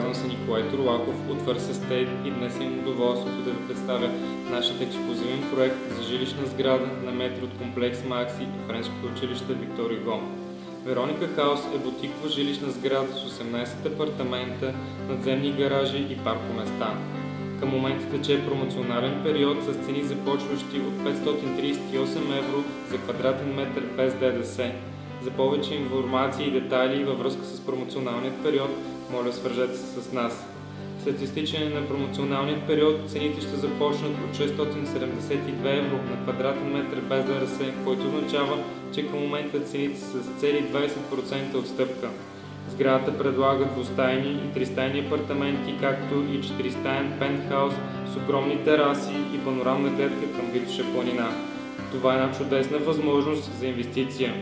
Казвам се Николай Турлаков от First Estate и днес имам удоволствието да ви представя нашият ексклузивен проект за жилищна сграда на метри от комплекс Макси и Френското училище Виктор Юго. Вероника Хаус е бутикова жилищна сграда с 18 апартамента, надземни гаражи и паркоместа. Към момента тече промоционален период с цени започващи от 538 евро за квадратен метър без ДДС. За повече информация и детайли във връзка с промоционалният период, моля свържете се с нас. След изтичане на промоционалният период, цените ще започнат от 672 евро на квадратен метър без ДДС, който означава, че към момента цените са с цели 20% отстъпка. Сградата предлага двустайни и тристайни апартаменти, както и 4-стаен пентхаус с огромни тераси и панорамна гледка към Витоша планина. Това е една чудесна възможност за инвестиция.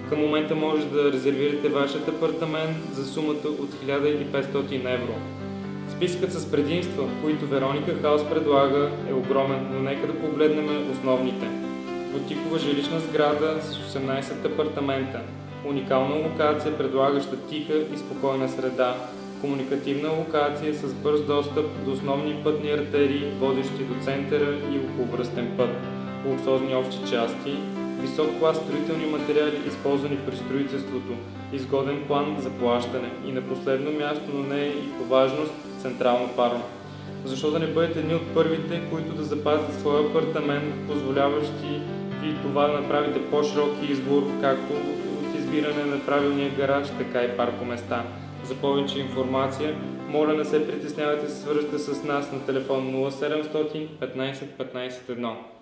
Към момента може да резервирате вашият апартамент за сумата от 1500 евро. Списъкът с предимства, които Вероника Хаус предлага, е огромен, но нека да погледнем основните. Бутикова жилищна сграда с 18 апартамента. Уникална локация, предлагаща тиха и спокойна среда. Комуникативна локация с бърз достъп до основни пътни артерии, водещи до центъра и околовръстен път. Луксозни общи части. Висок клас строителни материали, използвани при строителството, изгоден план за плащане и на последно място, но не е и по важност, централно парно. Защо да не бъдете едни от първите, които да запазят своя апартамент, позволяващи ви това да направите по-широк избор, както от избиране на правилния гараж, така и паркоместа. За повече информация, моля не се притеснявайте, се свържете с нас на телефон 0700 15 15 1.